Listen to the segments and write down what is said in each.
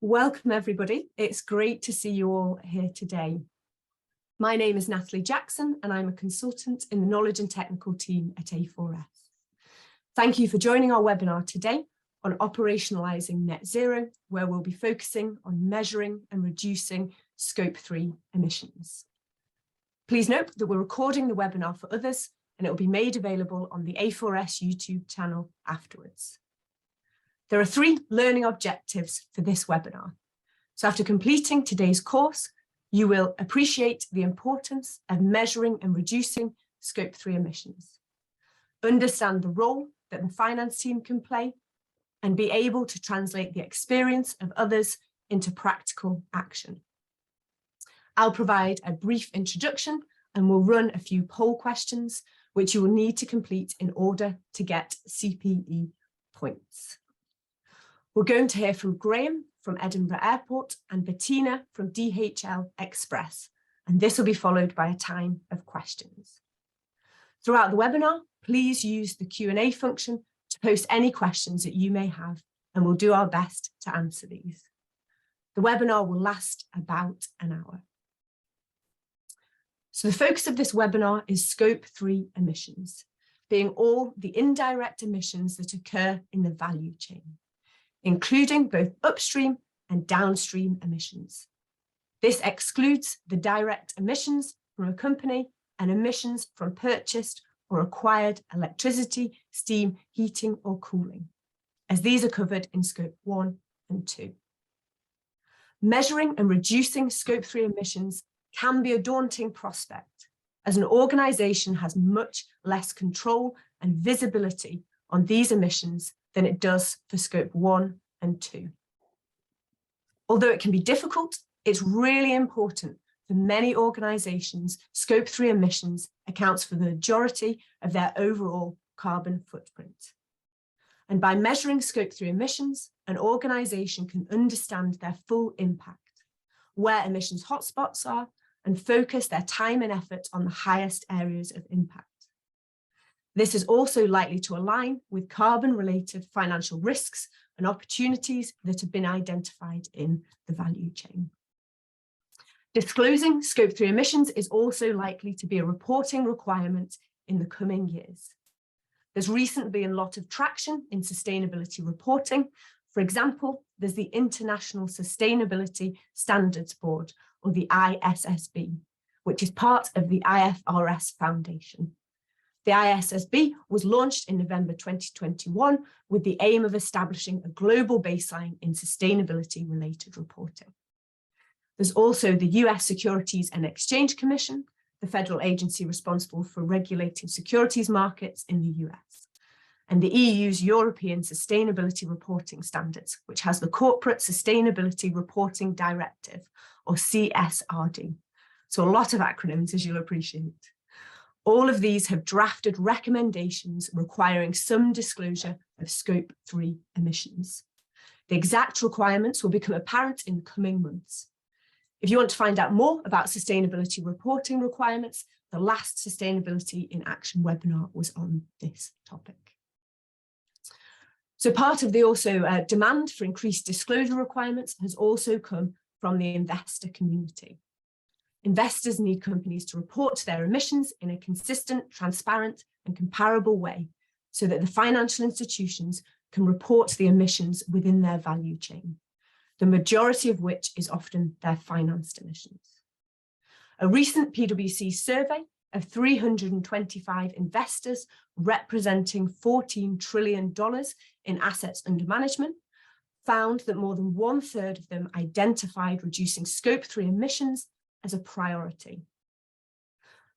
Welcome everybody. It's great to see you all here today. My name is Natalie Jackson and I'm a consultant in the knowledge and technical team at A4S. Thank you for joining our webinar today on operationalizing net zero, where we'll be focusing on measuring and reducing Scope 3 emissions. Please note that we're recording the webinar for others and it will be made available on the A4S YouTube channel afterwards. There are 3 learning objectives for this webinar. So after completing today's course, you will appreciate the importance of measuring and reducing Scope 3 emissions, understand the role that the finance team can play, and be able to translate the experience of others into practical action. I'll provide a brief introduction and we'll run a few poll questions, which you will need to complete in order to get CPE points. We're going to hear from Graham from Edinburgh Airport and Bettina from DHL Express, and this will be followed by a time of questions. Throughout the webinar, please use the Q&A function to post any questions that you may have, and we'll do our best to answer these. The webinar will last about an hour. So the focus of this webinar is Scope 3 emissions, being all the indirect emissions that occur in the value chain, including both upstream and downstream emissions. This excludes the direct emissions from a company and emissions from purchased or acquired electricity, steam, heating or cooling, as these are covered in Scope 1 and 2. Measuring and reducing Scope 3 emissions can be a daunting prospect, as an organisation has much less control and visibility on these emissions than it does for Scope 1 and 2. Although it can be difficult, it's really important for many organisations. Scope 3 emissions accounts for the majority of their overall carbon footprint. And by measuring Scope 3 emissions, an organisation can understand their full impact, where emissions hotspots are, and focus their time and effort on the highest areas of impact. This is also likely to align with carbon-related financial risks and opportunities that have been identified in the value chain. Disclosing Scope 3 emissions is also likely to be a reporting requirement in the coming years. There's recently been a lot of traction in sustainability reporting. For example, there's the International Sustainability Standards Board, or the ISSB, which is part of the IFRS Foundation. The ISSB was launched in November 2021 with the aim of establishing a global baseline in sustainability-related reporting. There's also the US Securities and Exchange Commission, the federal agency responsible for regulating securities markets in the US, and the EU's European Sustainability Reporting Standards, which has the Corporate Sustainability Reporting Directive, or CSRD. So a lot of acronyms, as you'll appreciate. All of these have drafted recommendations requiring some disclosure of Scope 3 emissions. The exact requirements will become apparent in the coming months. If you want to find out more about sustainability reporting requirements, the last Sustainability in Action webinar was on this topic. So part of the demand for increased disclosure requirements has also come from the investor community. Investors need companies to report their emissions in a consistent, transparent and comparable way so that the financial institutions can report the emissions within their value chain, the majority of which is often their financed emissions. A recent PwC survey of 325 investors representing $14 trillion in assets under management found that more than 1/3 of them identified reducing Scope 3 emissions as a priority.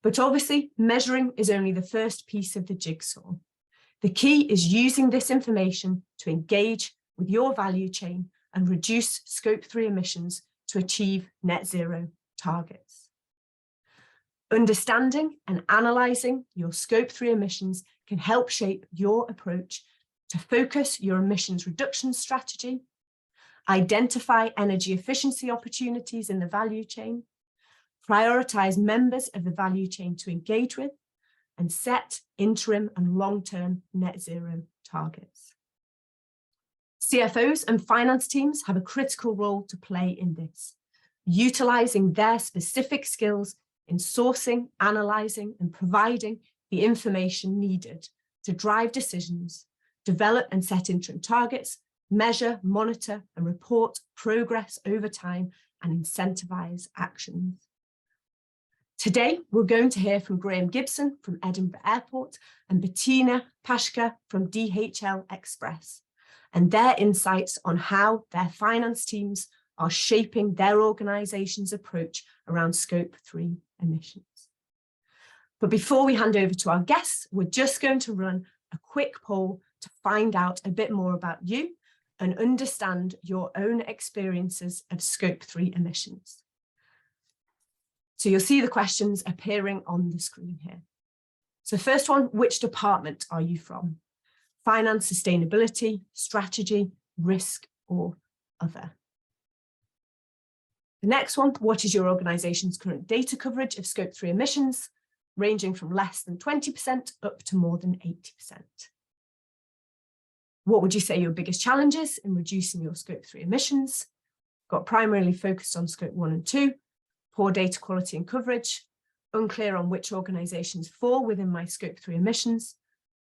But obviously, measuring is only the first piece of the jigsaw. The key is using this information to engage with your value chain and reduce Scope 3 emissions to achieve net zero targets. Understanding and analysing your Scope 3 emissions can help shape your approach to focus your emissions reduction strategy, identify energy efficiency opportunities in the value chain, prioritise members of the value chain to engage with, and set interim and long-term net zero targets. CFOs and finance teams have a critical role to play in this, utilising their specific skills in sourcing, analysing and providing the information needed to drive decisions, develop and set interim targets, measure, monitor and report progress over time and incentivise actions. Today, we're going to hear from Graham Gibson from Edinburgh Airport and Bettina Pashka from DHL Express and their insights on how their finance teams are shaping their organisation's approach around Scope 3 emissions. But before we hand over to our guests, we're just going to run a quick poll to find out a bit more about you and understand your own experiences of Scope 3 emissions. So you'll see the questions appearing on the screen here. So first one, which department are you from? Finance, sustainability, strategy, risk, or other? The next one, what is your organisation's current data coverage of Scope 3 emissions, ranging from less than 20% up to more than 80%? What would you say your biggest challenges in reducing your Scope 3 emissions? Got primarily focused on Scope 1 and 2, poor data quality and coverage, unclear on which organisations fall within my Scope 3 emissions,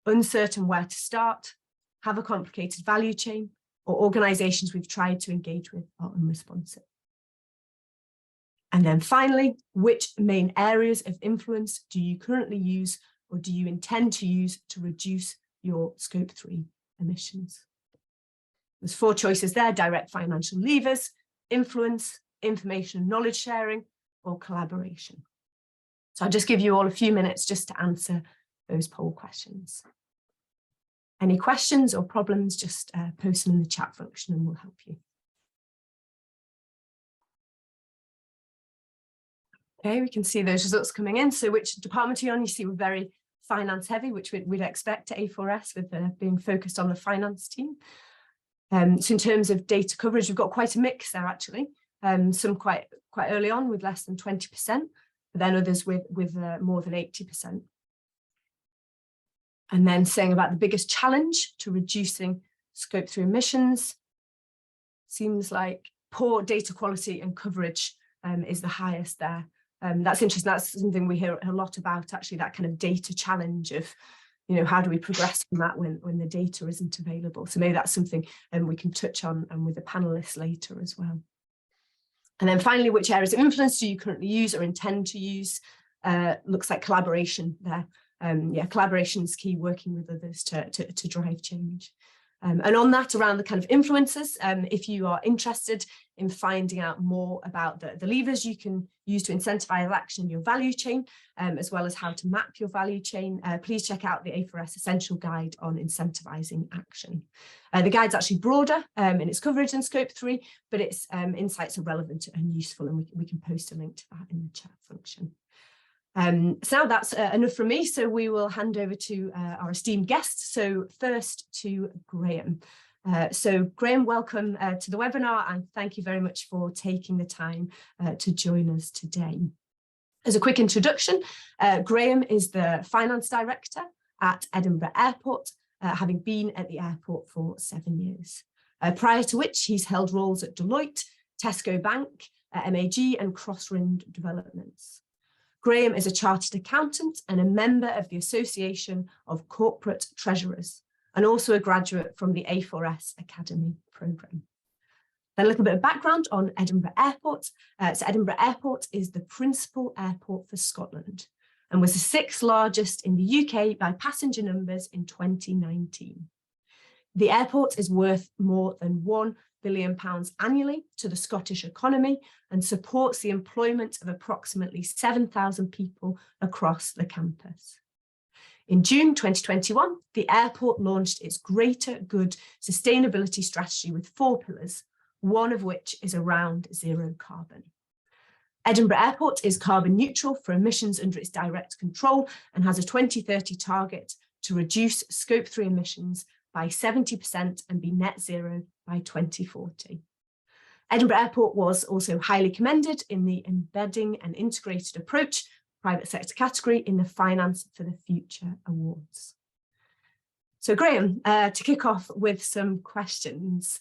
uncertain where to start, have a complicated value chain, or organisations we've tried to engage with are unresponsive. And then finally, which main areas of influence do you currently use or do you intend to use to reduce your Scope 3 emissions? There's 4 choices there: direct financial levers, influence, information and knowledge sharing, or collaboration. So I'll just give you all a few minutes just to answer those poll questions. Any questions or problems, just post them in the chat function and we'll help you. Okay, we can see those results coming in. So which department are you on? You see we're very finance heavy, which we'd expect at A4S with being focused on the finance team. So in terms of data coverage, we've got quite a mix there actually. Some quite early on with less than 20%, but then others with more than 80%. And then saying about the biggest challenge to reducing Scope 3 emissions, seems like poor data quality and coverage is the highest there. That's interesting. That's something we hear a lot about, actually, that kind of data challenge of, you know, how do we progress from that when the data isn't available? So maybe that's something we can touch on with the panelists later as well. And then finally, which areas of influence do you currently use or intend to use? Looks like collaboration there. Yeah, collaboration is key, working with others to drive change. And on that, around the kind of influences, if you are interested in finding out more about the levers you can use to incentivize action in your value chain, as well as how to map your value chain, please check out the A4S Essential Guide on Incentivizing Action. The guide's actually broader in its coverage than Scope 3, but its insights are relevant and useful, and we can post a link to that in the chat function. So now that's enough from me, so we will hand over to our esteemed guests. So first to Graham. So Graham, welcome to the webinar, and thank you very much for taking the time to join us today. As a quick introduction, Graham is the Finance Director at Edinburgh Airport, having been at the airport for 7 years. Prior to which he's held roles at Deloitte, Tesco Bank, MAG and Crosswind Developments. Graham is a chartered accountant and a member of the Association of Corporate Treasurers, and also a graduate from the A4S Academy programme. Then a little bit of background on Edinburgh Airport. So Edinburgh Airport is the principal airport for Scotland and was the 6th largest in the UK by passenger numbers in 2019. The airport is worth more than £1 billion annually to the Scottish economy and supports the employment of approximately 7,000 people across the campus. In June 2021, the airport launched its Greater Good sustainability strategy with 4 pillars, one of which is around zero carbon. Edinburgh Airport is carbon neutral for emissions under its direct control and has a 2030 target to reduce Scope 3 emissions by 70% and be net zero by 2040. Edinburgh Airport was also highly commended in the Embedding an Integrated Approach private sector category in the Finance for the Future Awards. So Graham, to kick off with some questions.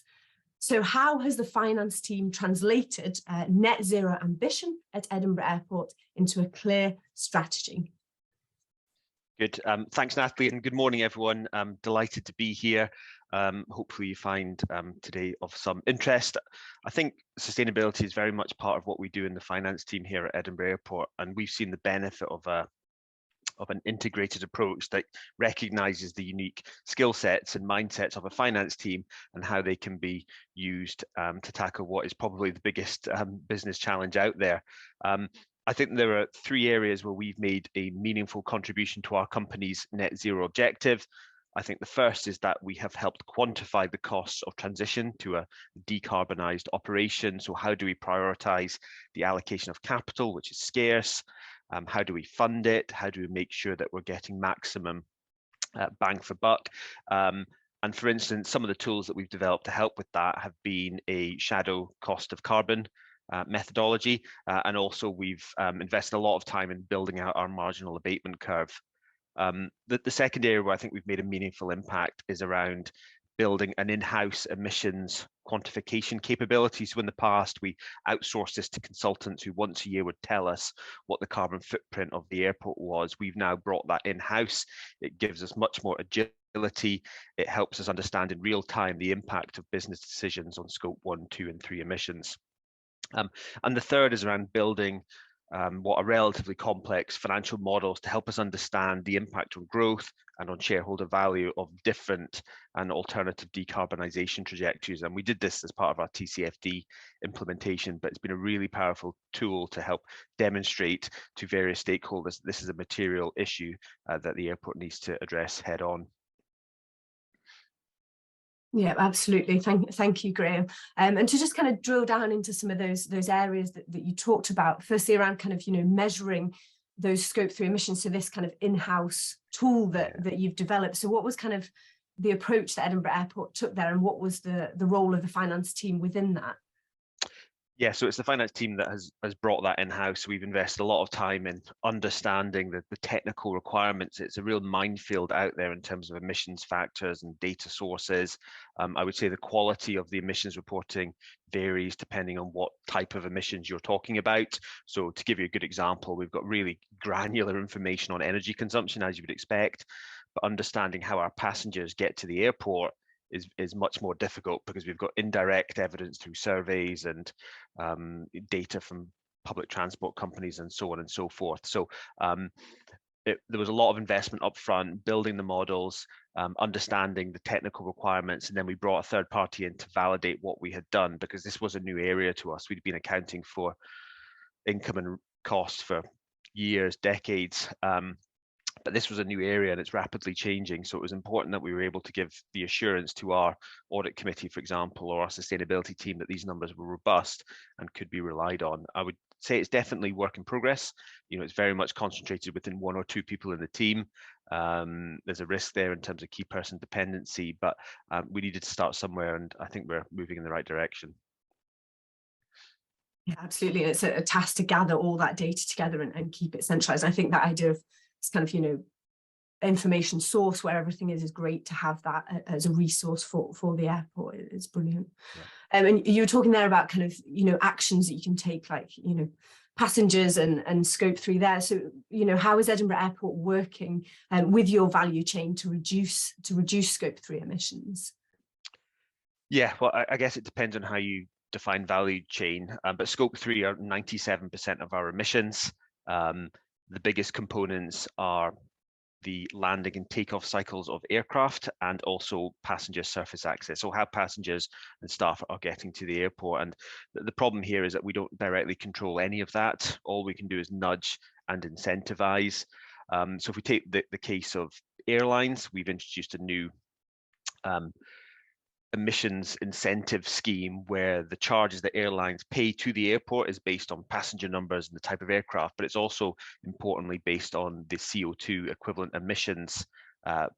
So how has the finance team translated net zero ambition at Edinburgh Airport into a clear strategy? Good. Thanks, Natalie, and good morning, everyone. I'm delighted to be here. Hopefully you find today of some interest. I think sustainability is very much part of what we do in the finance team here at Edinburgh Airport, and we've seen the benefit of an integrated approach that recognises the unique skill sets and mindsets of a finance team and how they can be used to tackle what is probably the biggest business challenge out there. I think there are three areas where we've made a meaningful contribution to our company's net zero objective. I think the first is that we have helped quantify the costs of transition to a decarbonised operation. So how do we prioritise the allocation of capital, which is scarce? How do we fund it? How do we make sure that we're getting maximum bang for buck? And for instance, some of the tools that we've developed to help with that have been a shadow cost of carbon methodology, and also we've invested a lot of time in building out our marginal abatement curve. The second area where I think we've made a meaningful impact is around building an in-house emissions quantification capability. So in the past, we outsourced this to consultants who once a year would tell us what the carbon footprint of the airport was. We've now brought that in-house. It gives us much more agility. It helps us understand in real time the impact of business decisions on scope 1, 2, and 3 emissions. And the third is around building what are relatively complex financial models to help us understand the impact on growth and on shareholder value of different and alternative decarbonisation trajectories. And we did this as part of our TCFD implementation, but it's been a really powerful tool to help demonstrate to various stakeholders this is a material issue that the airport needs to address head on. Yeah, absolutely. Thank you, Graham. And to just kind of drill down into some of those areas that you talked about, firstly around kind of, measuring those scope 3 emissions, so this kind of in-house tool that you've developed. So what was kind of the approach that Edinburgh Airport took there, and what was the role of the finance team within that? Yeah, so it's the finance team that has brought that in-house. We've invested a lot of time in understanding the technical requirements. It's a real minefield out there in terms of emissions factors and data sources. I would say the quality of the emissions reporting varies depending on what type of emissions you're talking about. So to give you a good example, we've got really granular information on energy consumption, as you would expect, but understanding how our passengers get to the airport is much more difficult because we've got indirect evidence through surveys and data from public transport companies and so on and so forth. So there was a lot of investment up front, building the models, understanding the technical requirements, and then we brought a third party in to validate what we had done, because this was a new area to us. We'd been accounting for income and costs for years, decades, but this was a new area and it's rapidly changing. So it was important that we were able to give the assurance to our audit committee, for example, or our sustainability team that these numbers were robust and could be relied on. I would say it's definitely work in progress. It's very much concentrated within 1 or 2 people in the team. There's a risk there in terms of key person dependency, but we needed to start somewhere, and I think we're moving in the right direction. Yeah, absolutely. It's a task to gather all that data together and keep it centralized. I think that idea of this kind of, information source where everything is great to have that as a resource for the airport. It's brilliant. Yeah. And you were talking there about kind of, actions that you can take, like, passengers and scope 3 there. So, how is Edinburgh Airport working with your value chain to reduce scope 3 emissions? Yeah, well, I guess it depends on how you define value chain, but scope 3 are 97% of our emissions. The biggest components are the landing and takeoff cycles of aircraft and also passenger surface access, so how passengers and staff are getting to the airport. And the problem here is that we don't directly control any of that. All we can do is nudge and incentivize. So if we take the case of airlines, we've introduced a new emissions incentive scheme where the charges that airlines pay to the airport is based on passenger numbers and the type of aircraft, but it's also importantly based on the CO2 equivalent emissions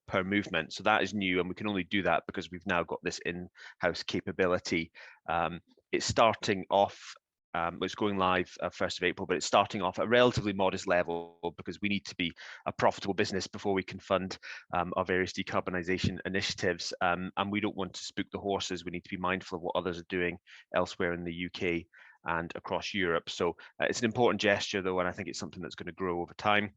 per movement. So that is new, and we can only do that because we've now got this in-house capability. It's starting off It's going live 1st of April, but it's starting off at a relatively modest level because we need to be a profitable business before we can fund our various decarbonisation initiatives. And we don't want to spook the horses. We need to be mindful of what others are doing elsewhere in the UK and across Europe. So it's an important gesture, though, and I think it's something that's going to grow over time.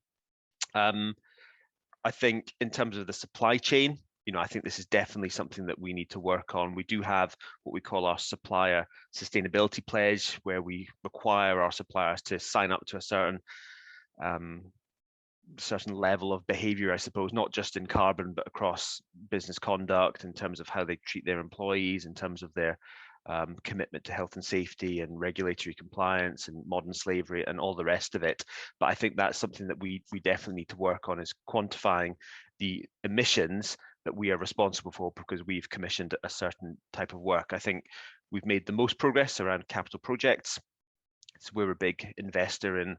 I think in terms of the supply chain, I think this is definitely something that we need to work on. We do have what we call our supplier sustainability pledge, where we require our suppliers to sign up to a certain level of behavior, I suppose, not just in carbon, but across business conduct, in terms of how they treat their employees, in terms of their commitment to health and safety and regulatory compliance and modern slavery and all the rest of it. But I think that's something that we definitely need to work on, is quantifying the emissions that we are responsible for because we've commissioned a certain type of work. I think we've made the most progress around capital projects. So we're a big investor in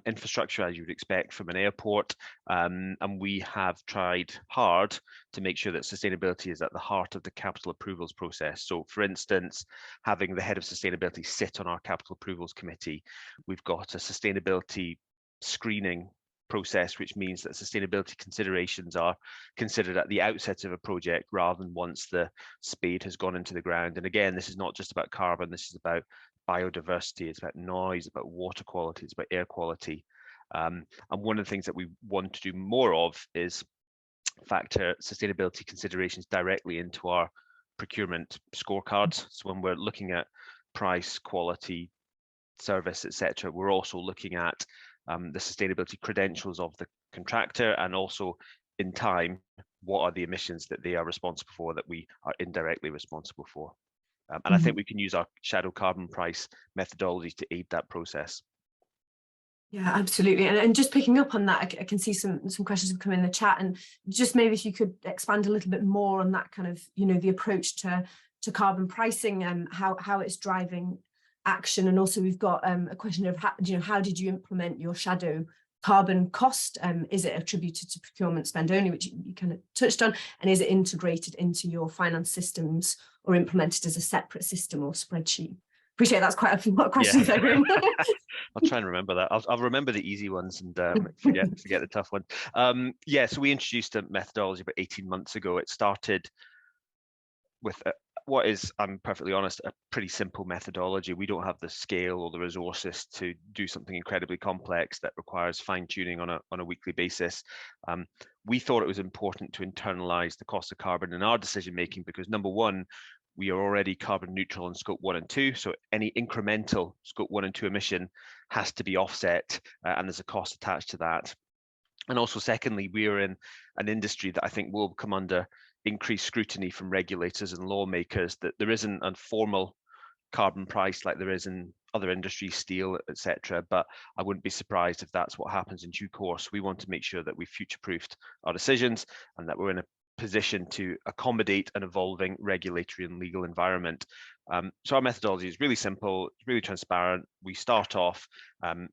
infrastructure, as you would expect from an airport, and we have tried hard to make sure that sustainability is at the heart of the capital approvals process. So, for instance, having the head of sustainability sit on our capital approvals committee, we've got a sustainability screening process, which means that sustainability considerations are considered at the outset of a project rather than once the spade has gone into the ground. And again, this is not just about carbon, this is about biodiversity, it's about noise, about water quality, it's about air quality. And one of the things that we want to do more of is factor sustainability considerations directly into our procurement scorecards. So when we're looking at price, quality, service, etc., we're also looking at the sustainability credentials of the contractor, and also in time, what are the emissions that they are responsible for that we are indirectly responsible for. And I think we can use our shadow carbon price methodology to aid that process. Yeah, absolutely. And just picking up on that, I can see some questions have come in the chat, and just maybe if you could expand a little bit more on that kind of, the approach to carbon pricing and how it's driving action. And also we've got a question of how did you implement your shadow carbon cost? Is it attributed to procurement spend only, which you kind of touched on, and is it integrated into your finance systems or implemented as a separate system or spreadsheet? Appreciate that's quite a lot of questions. Yeah. I'll try and remember that. I'll remember the easy ones and forget the tough one. So we introduced a methodology about 18 months ago. It started with what is, I'm perfectly honest, a pretty simple methodology. We don't have the scale or the resources to do something incredibly complex that requires fine-tuning on a weekly basis. We thought it was important to internalize the cost of carbon in our decision making because, number one, we are already carbon neutral in scope 1 and 2, so any incremental scope 1 and 2 emission has to be offset, and there's a cost attached to that. And also, secondly, we are in an industry that I think will come under increased scrutiny from regulators and lawmakers, that there isn't a formal carbon price like there is in other industries, steel, etc. But I wouldn't be surprised if that's what happens in due course. We want to make sure that we've future-proofed our decisions and that we're in a position to accommodate an evolving regulatory and legal environment. So our methodology is really simple, really transparent. We start off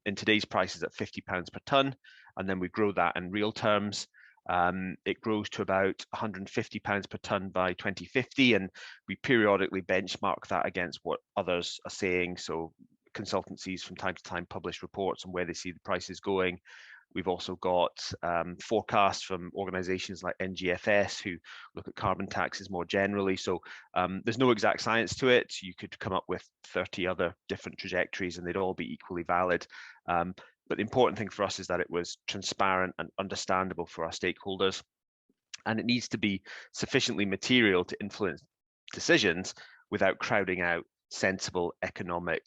in today's prices at £50 per tonne, and then we grow that in real terms. It grows to about £150 per tonne by 2050, and we periodically benchmark that against what others are saying. So consultancies from time to time publish reports on where they see the prices going. We've also got forecasts from organisations like NGFS who look at carbon taxes more generally. So there's no exact science to it. You could come up with 30 other different trajectories and they'd all be equally valid. But the important thing for us is that it was transparent and understandable for our stakeholders. And it needs to be sufficiently material to influence decisions without crowding out sensible economic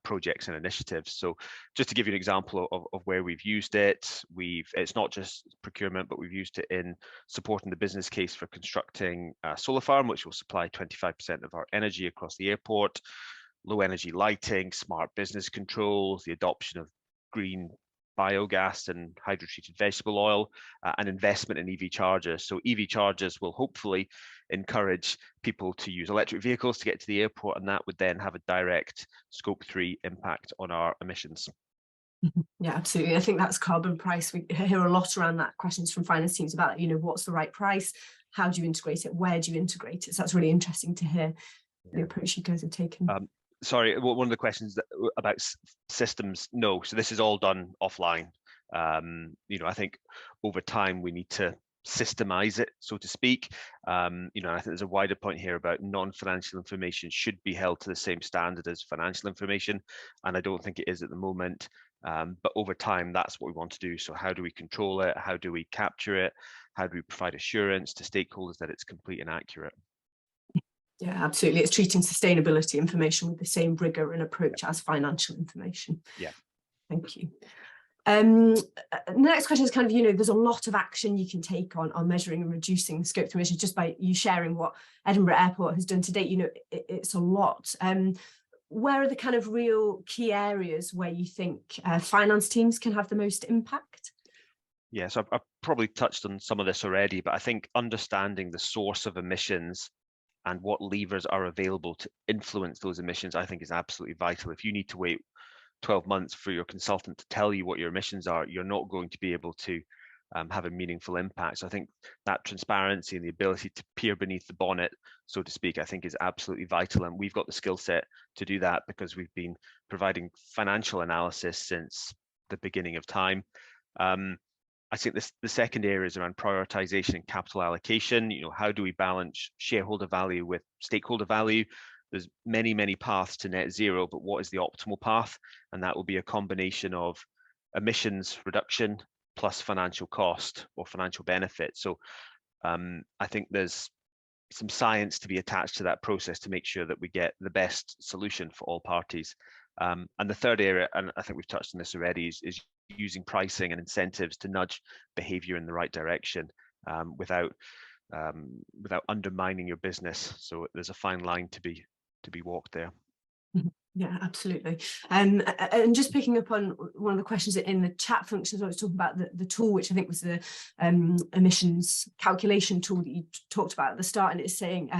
projects and initiatives. So just to give you an example of where we've used it, it's not just procurement, but we've used it in supporting the business case for constructing a solar farm, which will supply 25% of our energy across the airport, low energy lighting, smart business controls, the adoption of green biogas and hydrotreated vegetable oil, and investment in EV chargers. So EV chargers will hopefully encourage people to use electric vehicles to get to the airport, and that would then have a direct scope 3 impact on our emissions. Yeah, absolutely. I think that's carbon price. We hear a lot around that, questions from finance teams about, what's the right price? How do you integrate it? Where do you integrate it? So that's really interesting to hear the approach you guys have taken. sorry, one of the questions about systems, no. So this is all done offline. I think over time we need to systemize it, so to speak. I think there's a wider point here about non-financial information should be held to the same standard as financial information, and I don't think it is at the moment. But over time, that's what we want to do. So how do we control it? How do we capture it? How do we provide assurance to stakeholders that it's complete and accurate? Yeah, absolutely. It's treating sustainability information with the same rigor and approach as financial information. Yeah. Thank you. The next question is kind of, there's a lot of action you can take on measuring and reducing scope 3 emissions just by you sharing what Edinburgh Airport has done to date. It's a lot. Where are the kind of real key areas where you think finance teams can have the most impact? Yeah, so I've probably touched on some of this already, but I think understanding the source of emissions and what levers are available to influence those emissions, I think is absolutely vital. If you need to wait 12 months for your consultant to tell you what your emissions are, you're not going to be able to have a meaningful impact. So I think that transparency and the ability to peer beneath the bonnet, so to speak, I think is absolutely vital. And we've got the skill set to do that because we've been providing financial analysis since the beginning of time. I think the second area is around prioritization and capital allocation. How do we balance shareholder value with stakeholder value? There's many, many paths to net zero, but what is the optimal path? And that will be a combination of emissions reduction plus financial cost or financial benefit. So I think there's some science to be attached to that process to make sure that we get the best solution for all parties. And the third area, and I think we've touched on this already, is using pricing and incentives to nudge behavior in the right direction without undermining your business. So there's a fine line to be walked there. Yeah, absolutely. And just picking up on one of the questions in the chat functions, I was talking about the tool, which I think was the emissions calculation tool that you talked about at the start, and it's saying,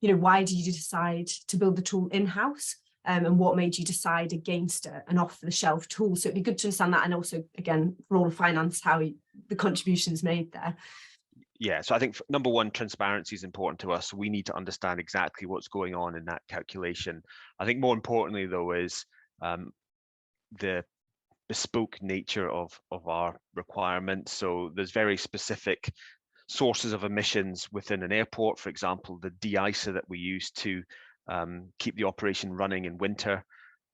why did you decide to build the tool in-house? And what made you decide against an off-the-shelf tool? So it'd be good to understand that, and also, again, for all of finance, how the contributions made there. Yeah, so I think number one, transparency is important to us. We need to understand exactly what's going on in that calculation. I think more importantly, though, is the bespoke nature of our requirements. So there's very specific sources of emissions within an airport. For example, the de-icer that we use to keep the operation running in winter.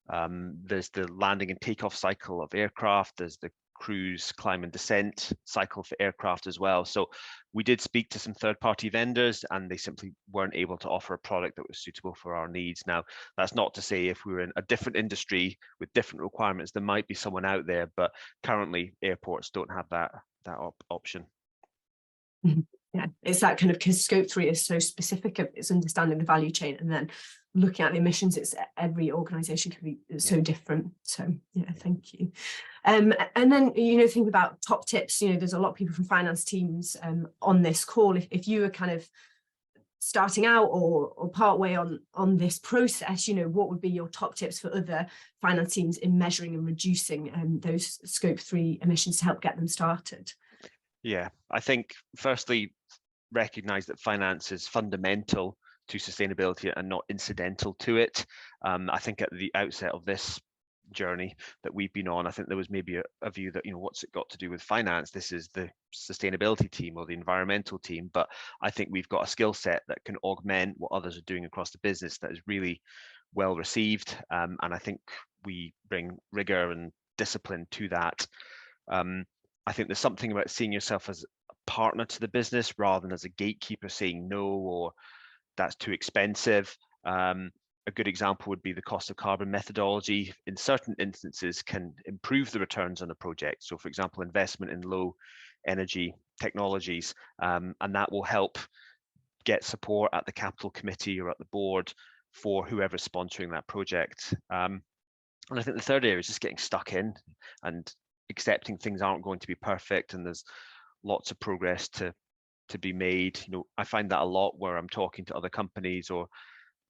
There's the landing and takeoff cycle of aircraft. There's the cruise, climb and descent cycle for aircraft as well. So we did speak to some third-party vendors, and they simply weren't able to offer a product that was suitable for our needs. Now, that's not to say if we were in a different industry with different requirements, there might be someone out there, but currently airports don't have that option. Yeah, it's that kind of, because scope 3 is so specific, it's understanding the value chain, and then looking at the emissions, it's every organization can be so different. So yeah, thank you. And then, think about top tips. There's a lot of people from finance teams on this call. If you were kind of starting out or part way on this process, what would be your top tips for other finance teams in measuring and reducing those scope 3 emissions to help get them started? Yeah, I think firstly, recognize that finance is fundamental to sustainability and not incidental to it. I think at the outset of this journey that we've been on, I think there was maybe a view that, what's it got to do with finance? This is the sustainability team or the environmental team. But I think we've got a skill set that can augment what others are doing across the business that is really well received. And I think we bring rigor and discipline to that. I think there's something about seeing yourself as a partner to the business rather than as a gatekeeper saying no, or that's too expensive. A good example would be the cost of carbon methodology. In certain instances can improve the returns on a project. So for example, investment in low energy technologies, and that will help get support at the capital committee or at the board for whoever's sponsoring that project. And I think the third area is just getting stuck in and accepting things aren't going to be perfect, and there's lots of progress to be made. I find that a lot where I'm talking to other companies or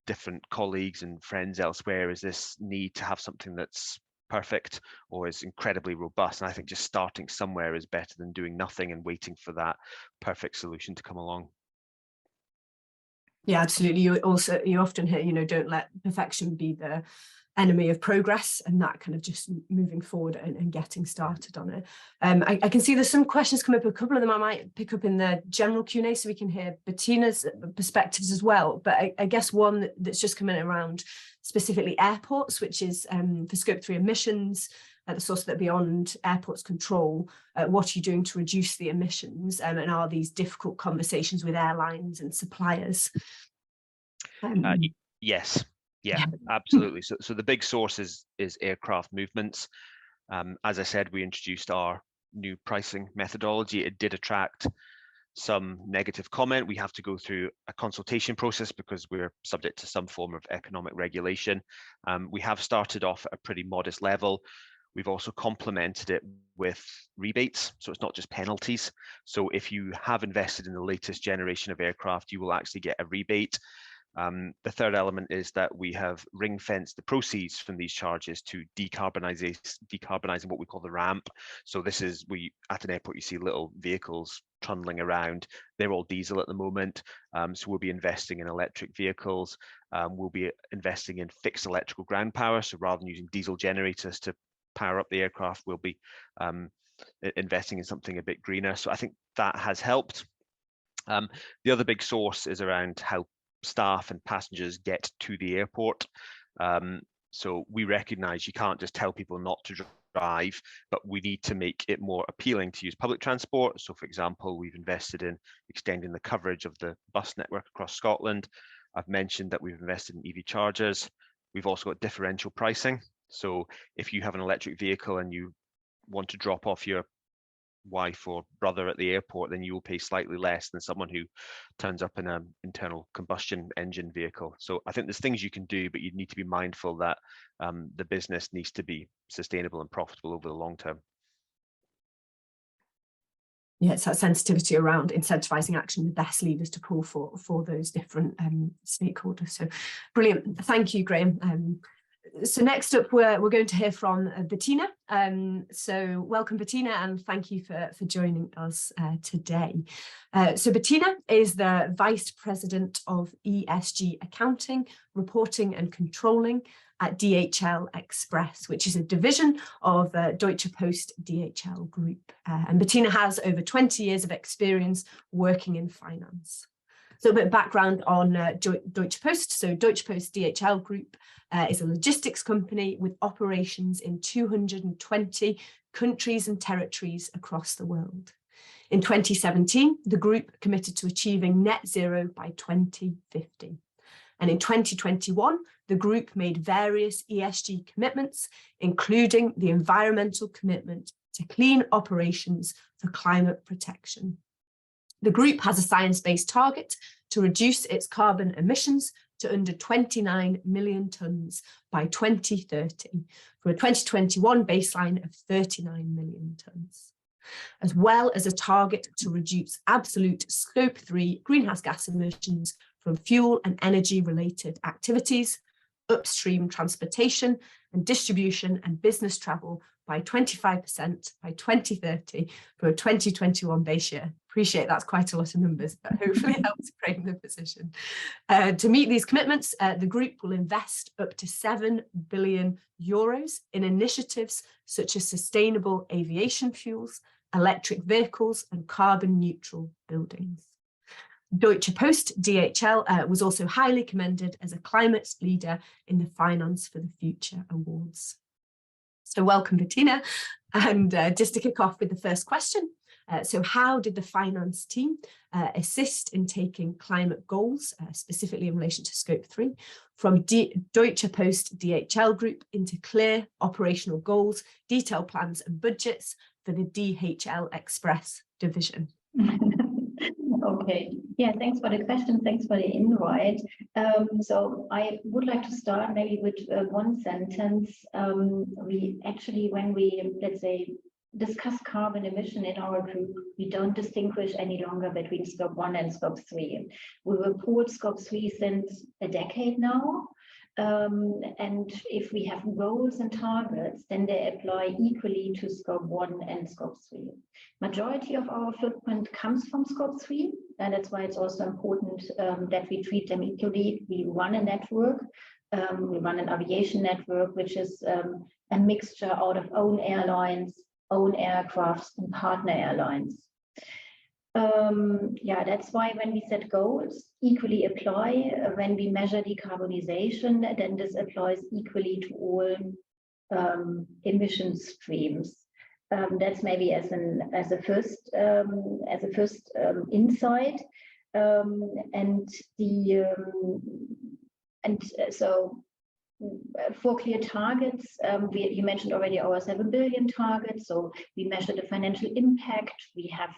different colleagues and friends elsewhere, is this need to have something that's perfect or is incredibly robust. And I think just starting somewhere is better than doing nothing and waiting for that perfect solution to come along. Yeah, absolutely. You often hear, don't let perfection be the enemy of progress, and that kind of just moving forward and getting started on it. I can see there's some questions come up. A couple of them I might pick up in the general Q&A so we can hear Bettina's perspectives as well. But I guess one that's just come in around specifically airports, which is for Scope 3 emissions, the source that beyond airports control, what are you doing to reduce the emissions, and are these difficult conversations with airlines and suppliers? Yes, yeah, absolutely. So the big source is aircraft movements. As I said, we introduced our new pricing methodology. It did attract some negative comment. We have to go through a consultation process because we're subject to some form of economic regulation. We have started off at a pretty modest level. We've also complemented it with rebates, so it's not just penalties. So if you have invested in the latest generation of aircraft, you will actually get a rebate. The third element is that we have ring-fenced the proceeds from these charges to decarbonizing what we call the ramp. So this is, at an airport, you see little vehicles trundling around. They're all diesel at the moment. So we'll be investing in electric vehicles. We'll be investing in fixed electrical ground power. So rather than using diesel generators to power up the aircraft, we'll be investing in something a bit greener. So I think that has helped. The other big source is around how staff and passengers get to the airport. So we recognize you can't just tell people not to drive, but we need to make it more appealing to use public transport. So for example, we've invested in extending the coverage of the bus network across Scotland. I've mentioned that we've invested in EV chargers. We've also got differential pricing. So if you have an electric vehicle and you want to drop off your wife or brother at the airport, then you will pay slightly less than someone who turns up in an internal combustion engine vehicle. So I think there's things you can do, but you need to be mindful that the business needs to be sustainable and profitable over the long term. Yeah, it's that sensitivity around incentivizing action, the best levers to pull for those different stakeholders. So brilliant. Thank you, Graham. So next up, we're going to hear from Bettina. So welcome, Bettina, and thank you for joining us today. So Bettina is the Vice President of ESG Accounting, Reporting and Controlling at DHL Express, which is a division of Deutsche Post DHL Group. And Bettina has over 20 years of experience working in finance. So a bit of background on Deutsche Post. So Deutsche Post DHL Group is a logistics company with operations in 220 countries and territories across the world. In 2017, the group committed to achieving net zero by 2050. And in 2021, the group made various ESG commitments, including the environmental commitment to clean operations for climate protection. The group has a science-based target to reduce its carbon emissions to under 29 million tonnes by 2030, for a 2021 baseline of 39 million tonnes, as well as a target to reduce absolute Scope 3 greenhouse gas emissions from fuel and energy-related activities, upstream transportation and distribution and business travel by 25% by 2030 for a 2021 base year. Appreciate that's quite a lot of numbers, but hopefully it helps frame the position. To meet these commitments, the group will invest up to €7 billion in initiatives such as sustainable aviation fuels, electric vehicles, and carbon neutral buildings. Deutsche Post DHL was also highly commended as a climate leader in the Finance for the Future Awards. So welcome, Bettina. And just to kick off with the first question, so how did the finance team assist in taking climate goals, specifically in relation to Scope 3, from Deutsche Post DHL Group into clear operational goals, detailed plans and budgets for the DHL Express division? Okay, yeah, thanks for the question, thanks for the invite. So I would like to start maybe with one sentence. We actually, when we, let's say, discuss carbon emission in our group, we don't distinguish any longer between Scope 1 and Scope 3. We report Scope 3 since a decade now. And if we have goals and targets, then they apply equally to scope 1 and scope 3. Majority of our footprint comes from scope 3, and that's why it's also important that we treat them equally. We run a network, we run an aviation network, which is a mixture out of own airlines, own aircrafts, and partner airlines. Yeah, that's why when we set goals, equally apply. When we measure decarbonization, then this applies equally to all emission streams. That's maybe as a first insight, so for clear targets, you mentioned already our 7 billion target. So we measure the financial impact. We have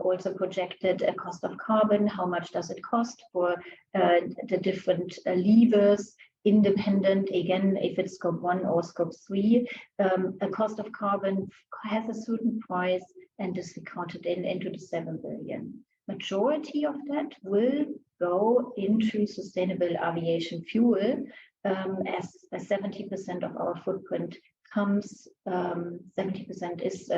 also projected a cost of carbon. How much does it cost for the different levers, independent, again, if it's scope 1 or scope 3. A cost of carbon has a certain price, and this we counted into the 7 billion. Majority of that will go into sustainable aviation fuel, as 70% of our footprint comes, 70% is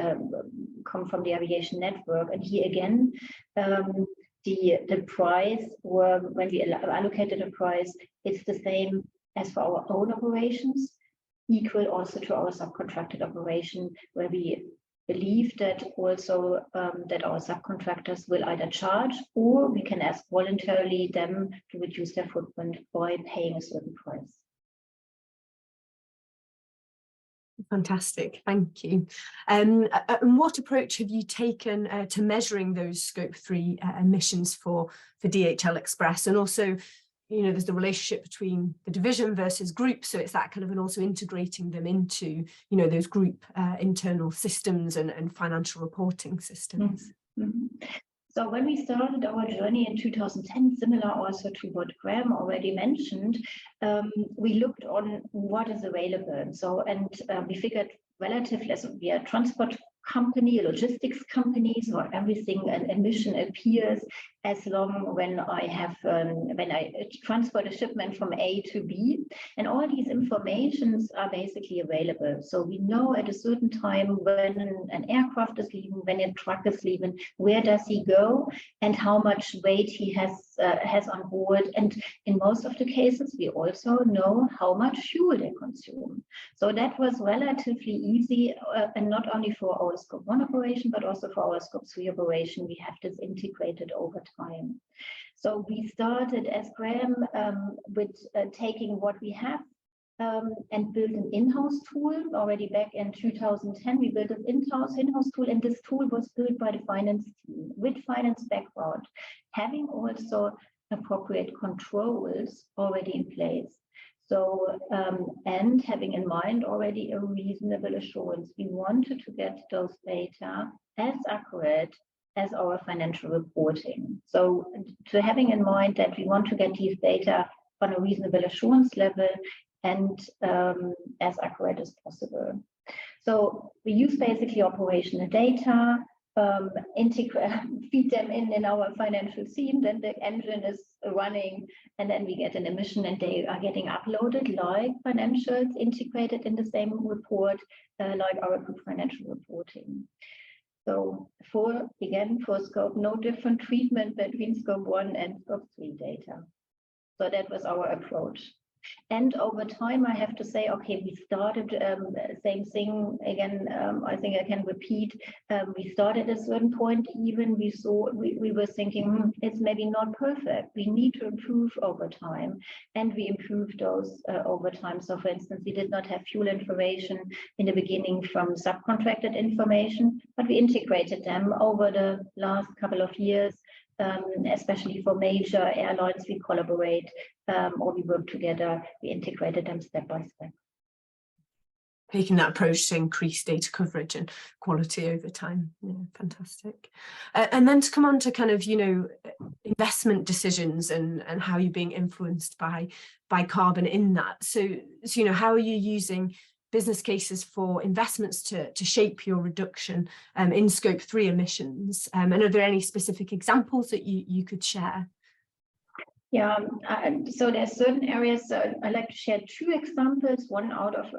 come from the aviation network. And here again, the price, or when we allocated a price, it's the same as for our own operations, equal also to our subcontracted operation, where we believe that also that our subcontractors will either charge, or we can ask voluntarily them to reduce their footprint by paying a certain price. Fantastic, thank you. And what approach have you taken to measuring those scope 3 emissions for DHL Express? And also, you know, there's the relationship between the division versus group, so it's that kind of, and also integrating them into, you know, those group internal systems and financial reporting systems. Mm-hmm. So when we started our journey in 2010, similar also to what Graham already mentioned, we looked on what is available. So, we figured relatively, as we are transport company, logistics companies, or everything, an emission appears as long when I transport a shipment from A to B, and all these informations are basically available. So we know at a certain time when an aircraft is leaving, when a truck is leaving, where does he go, and how much weight he has on board. And in most of the cases, we also know how much fuel they consume. So that was relatively easy, and not only for our scope 1 operation, but also for our scope 3 operation, we have this integrated over time. So we started, as Graham, with taking what we have and built an in-house tool. Already back in 2010, we built an in-house tool, and this tool was built by the finance team with finance background, having also appropriate controls already in place. So, and having in mind already a reasonable assurance, we wanted to get those data as accurate as our financial reporting. So to having in mind that we want to get these data on a reasonable assurance level and as accurate as possible. So we use basically operational data, feed them in our financial scene, then the engine is running, and then we get an emission, and they are getting uploaded like financials integrated in the same report, like our group financial reporting. So for scope, no different treatment between scope 1 and scope 3 data. So that was our approach. And over time, I have to say, okay, we started same thing again. I think I can repeat. We started at a certain point. Even we were thinking it's maybe not perfect. We need to improve over time, and we improved those over time. So, for instance, we did not have fuel information in the beginning from subcontracted information, but we integrated them over the last couple of years. Especially for major airlines, we collaborate or we work together. We integrated them step by step. Taking that approach to increase data coverage and quality over time. Yeah, fantastic. And then to come on to kind of, you know, investment decisions and how you're being influenced by carbon in that. So, you know, how are you using business cases for investments to shape your reduction in scope 3 emissions? And are there any specific examples that you could share? Yeah, so there's certain areas. I'd like to share two examples. One out of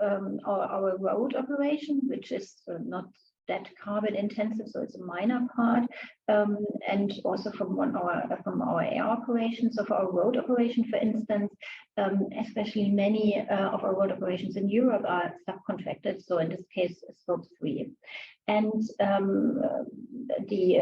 our road operation, which is not that carbon intensive, so it's a minor part, and also from our air operations. So for our road operation, for instance, especially many of our road operations in Europe are subcontracted. So in this case, Scope 3. And the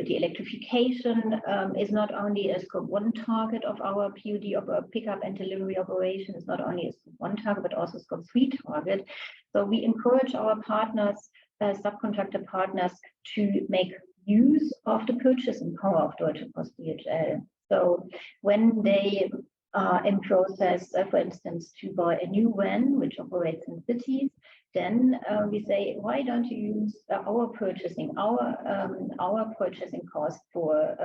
electrification is not only a Scope 1 target of our PUD, of our pickup and delivery operation, is not only a Scope 1 target, but also Scope 3 target. So we encourage our partners, subcontractor partners, to make use of the purchasing power of Deutsche Post DHL. So when they are in process, for instance, to buy a new van which operates in cities, then we say, why don't you use our purchasing cost for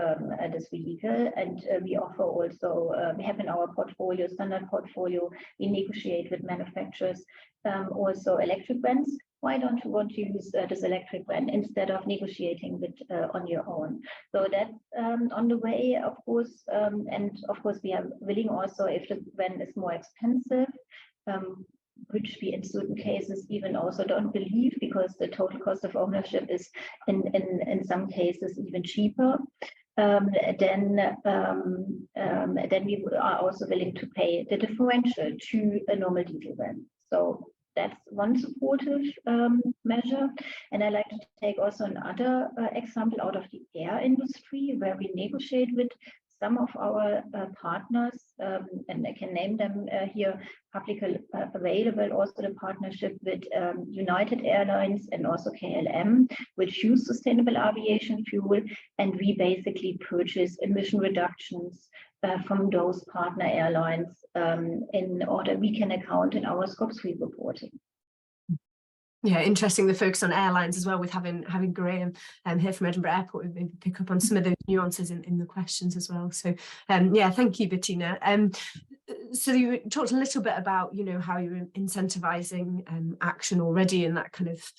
this vehicle? And we offer also, we have in our portfolio, standard portfolio, we negotiate with manufacturers also electric vans. Why don't you want to use this electric van instead of negotiating with on your own? So that's on the way, of course, and of course we are willing also, if the van is more expensive, which we in certain cases even also don't believe, because the total cost of ownership is in some cases even cheaper. Then we are also willing to pay the differential to a normal diesel van. So that's one supportive measure. And I like to take also another example out of the air industry, where we negotiate with some of our partners, and I can name them here, publicly available, also the partnership with United Airlines and also KLM, which use sustainable aviation fuel, and we basically purchase emission reductions from those partner airlines in order we can account in our Scope 3 reporting. Yeah, interesting, the focus on airlines as well, with having Graham here from Edinburgh Airport. We pick up on some of those nuances in the questions as well. So yeah, thank you, Bettina. So you talked a little bit about, you know, how you're incentivizing action already in that kind of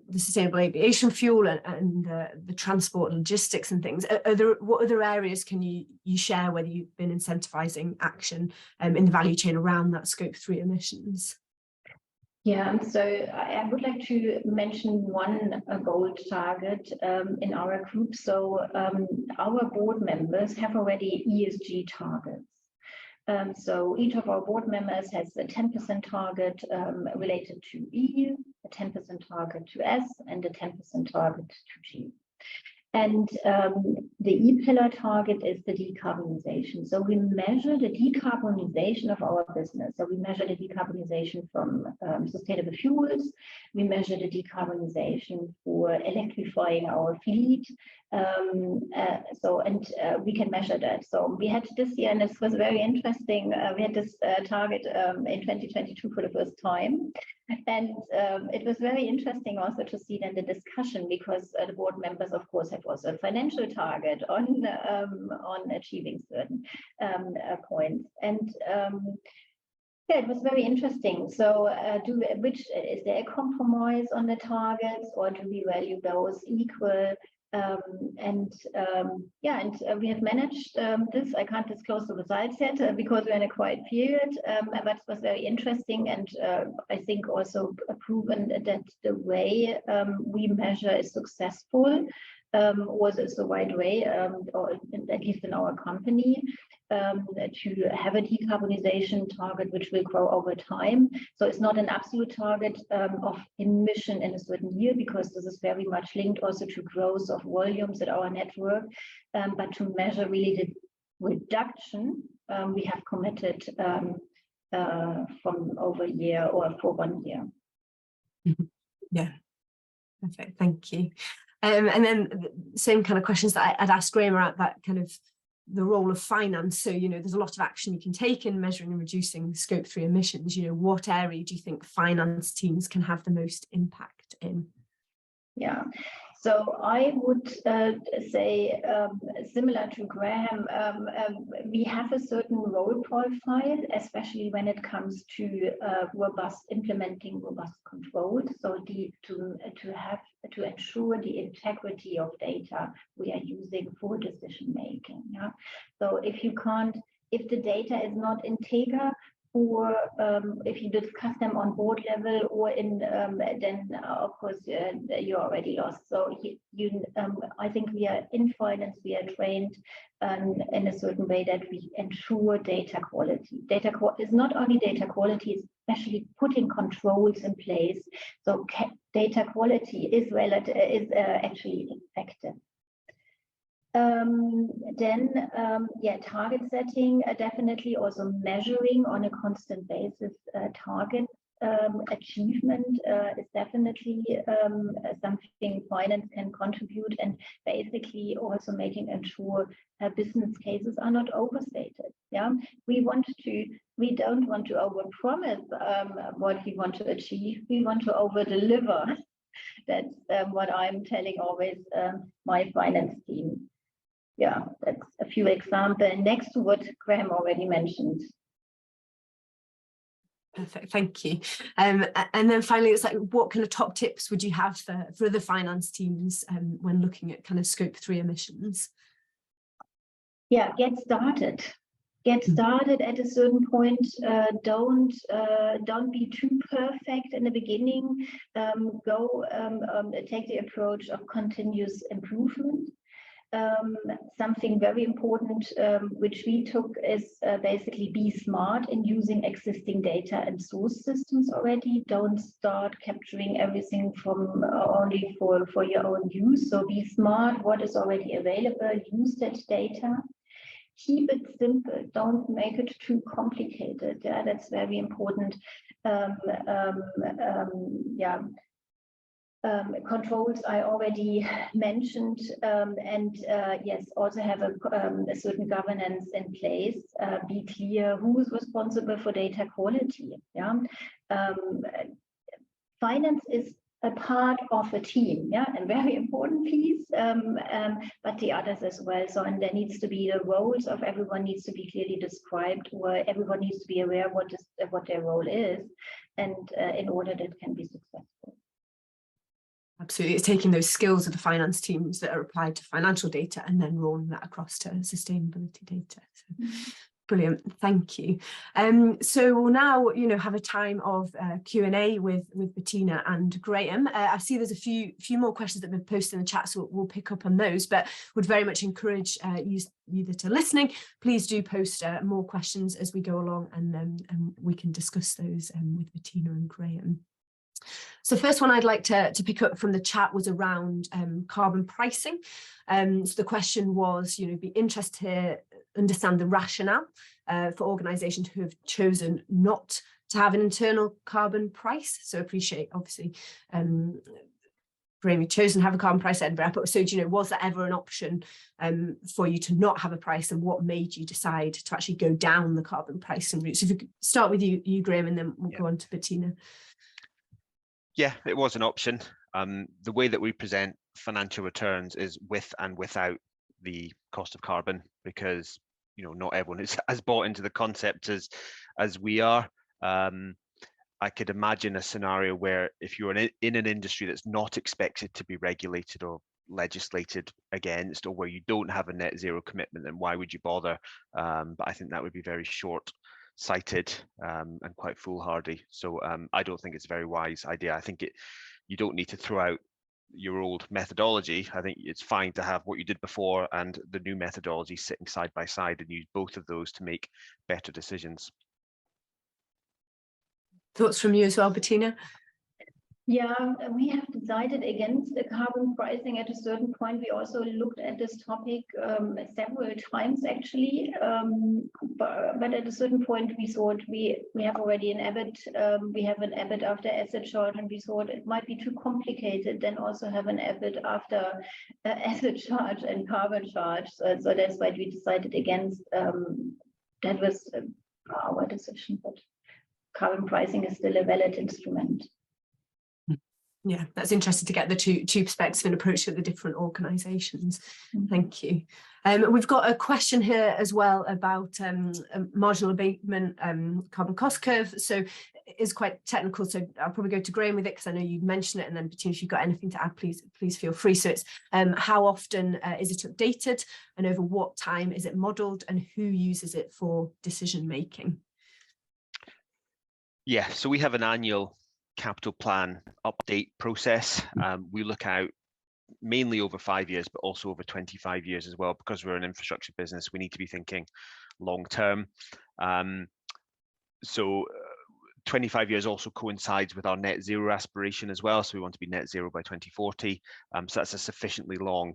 the sustainable aviation fuel and the transport logistics and things. What other areas can you share whether you've been incentivizing action in the value chain around that Scope 3 emissions? Yeah, so I would like to mention one gold target in our group. So our board members have already ESG targets. So each of our board members has a 10% target related to E, a 10% target to S, and a 10% target to G. And the E pillar target is the decarbonization. So we measure the decarbonization of our business. So we measure the decarbonization from sustainable fuels. We measure the decarbonization for electrifying our fleet. We can measure that. So we had this year, and it was very interesting. We had this target in 2022 for the first time. And it was very interesting also to see then the discussion, because the board members, of course, have also a financial target on achieving certain points. And yeah, it was very interesting. So is there a compromise on the targets, or do we value those equal? We have managed this. I can't disclose the results yet because we're in a quiet period, but it was very interesting, and I think also proven that the way we measure is successful, was the right way, or at least in our company, to have a decarbonization target which will grow over time. So it's not an absolute target of emission in a certain year, because this is very much linked also to growth of volumes at our network, but to measure really the reduction we have committed from over a year or for 1 year. Yeah, perfect, thank you. And then the same kind of questions that I'd asked Graham about that kind of the role of finance. So, you know, there's a lot of action you can take in measuring and reducing Scope 3 emissions. You know, what area do you think finance teams can have the most impact in? Yeah, so I would say, similar to Graham, we have a certain role profile, especially when it comes to implementing robust controls. So to ensure the integrity of data we are using for decision making. Yeah. So if you can't if the data is not integer, or if you discuss them on board level, or in then of course you're already lost. So I think we are in finance, we are trained in a certain way that we ensure data quality. Data is not only data quality, it's especially putting controls in place. So data quality is actually effective. Target setting, definitely also measuring on a constant basis target achievement is definitely something finance can contribute, and basically also making sure business cases are not overstated. Yeah, we don't want to overpromise what we want to achieve. We want to overdeliver. That's what I'm telling always my finance team. Yeah, that's a few examples next to what Graham already mentioned. Perfect, thank you. And then finally, it's like, what kind of top tips would you have for the finance teams when looking at kind of scope 3 emissions? Yeah, get started. Get started at a certain point. Don't be too perfect in the beginning. Take the approach of continuous improvement. Something very important which we took is basically be smart in using existing data and source systems already. Don't start capturing everything from only for your own use. So be smart, what is already available, use that data. Keep it simple, don't make it too complicated. Yeah, that's very important. Controls I already mentioned, yes, also have a certain governance in place. Be clear who is responsible for data quality. Yeah, finance is a part of a team, yeah, a very important piece, but the others as well. So, and there needs to be the roles of everyone needs to be clearly described, or everyone needs to be aware what their role is, and in order that can be successful. Absolutely, it's taking those skills of the finance teams that are applied to financial data and then rolling that across to sustainability data. So, brilliant, thank you. So we'll now, have a time of Q&A with Bettina and Graham. I see there's a few more questions that have been posted in the chat, so we'll pick up on those. But would very much encourage you that are listening, please do post more questions as we go along, and we can discuss those with Bettina and Graham. So the first one I'd like to pick up from the chat was around carbon pricing. So the question was, be interested to understand the rationale for organisations who have chosen not to have an internal carbon price. So appreciate, obviously, Graham, you chosen to have a carbon price at Edinburgh, but so was there ever an option for you to not have a price, and what made you decide to actually go down the carbon pricing route? So if we could start with you Graham, and then we'll go on to Bettina. Yeah, it was an option. The way that we present financial returns is with and without the cost of carbon, because not everyone is as bought into the concept as we are. I could imagine a scenario where if you're in an industry that's not expected to be regulated or legislated against, or where you don't have a net zero commitment, then why would you bother? But I think that would be very short-sighted and quite foolhardy. So I don't think it's a very wise idea. I think you don't need to throw out your old methodology. I think it's fine to have what you did before and the new methodology sitting side by side, and use both of those to make better decisions. Thoughts from you as well, Bettina? Yeah, we have decided against the carbon pricing at a certain point. We also looked at this topic several times, actually, but at a certain point we thought we have already an EBIT, we have an EBIT after asset charge, and we thought it might be too complicated then also have an EBIT after asset charge and carbon charge. So that's why we decided against. That was our decision, but carbon pricing is still a valid instrument. Yeah, that's interesting to get the two perspectives and approach at the different organisations. Thank you. We've got a question here as well about marginal abatement carbon cost curve. So is quite technical, so I'll probably go to Graham with it because I know you'd mentioned it, and then Bettina, if you've got anything to add, please feel free. So it's how often is it updated, and over what time is it modelled, and who uses it for decision making? Yeah, so we have an annual capital plan update process. We look out mainly over 5 years, but also over 25 years as well. Because we're an infrastructure business, we need to be thinking long term. So 25 years also coincides with our net zero aspiration as well. So we want to be net zero by 2040. So that's a sufficiently long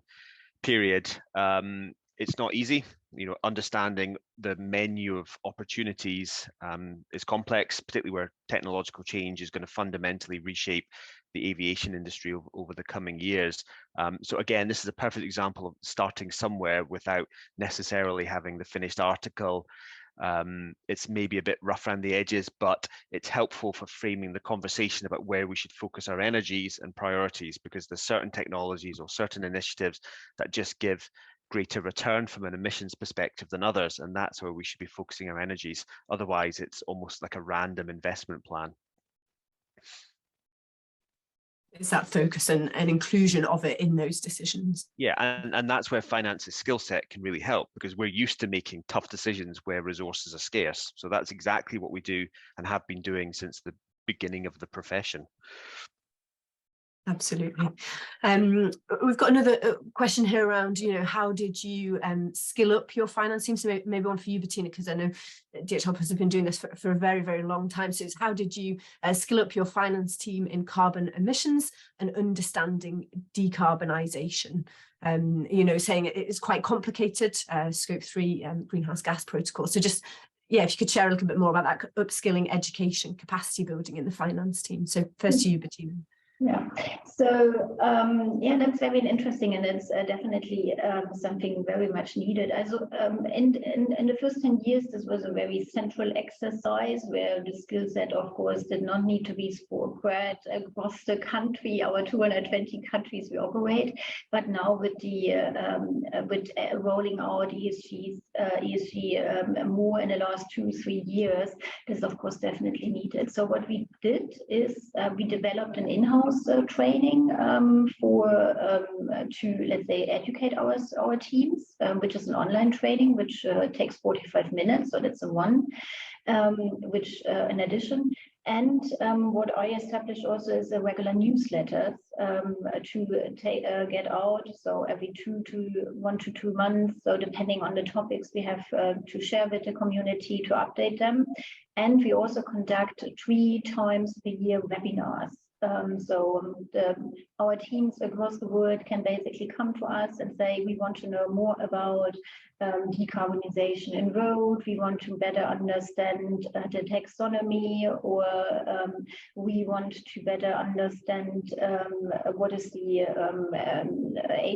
period. It's not easy, understanding the menu of opportunities is complex, particularly where technological change is going to fundamentally reshape the aviation industry over the coming years. So again, this is a perfect example of starting somewhere without necessarily having the finished article. It's maybe a bit rough around the edges, but it's helpful for framing the conversation about where we should focus our energies and priorities, because there's certain technologies or certain initiatives that just give greater return from an emissions perspective than others, and that's where we should be focusing our energies. Otherwise, it's almost like a random investment plan. It's that focus and inclusion of it in those decisions. Yeah, and that's where finance's skill set can really help, because we're used to making tough decisions where resources are scarce. So that's exactly what we do and have been doing since the beginning of the profession. Absolutely. We've got another question here around, how did you skill up your finance team? So maybe one for you, Bettina, because I know DH has been doing this for a very, very long time. So it's how did you skill up your finance team in carbon emissions and understanding decarbonisation? Saying it is quite complicated, scope 3 greenhouse gas protocol. So just, if you could share a little bit more about that upskilling, education, capacity building in the finance team. So first to you, Bettina. Yeah, so that's very interesting, and it's definitely something very much needed. Also, in the first 10 years, this was a very central exercise where the skill set, of course, did not need to be spread across the country, our 220 countries we operate. But now with the rolling out ESG more in the last 2-3 years, this is of course definitely needed. So what we did is we developed an in-house training to, let's say, educate our teams, which is an online training which takes 45 minutes, so that's a one, which in addition. And what I established also is a regular newsletters to get out, so every 1 to 2 months, so depending on the topics we have to share with the community to update them. And we also conduct 3 times per year webinars. Our teams across the world can basically come to us and say, we want to know more about decarbonization in road, we want to better understand the taxonomy, or we want to better understand what is the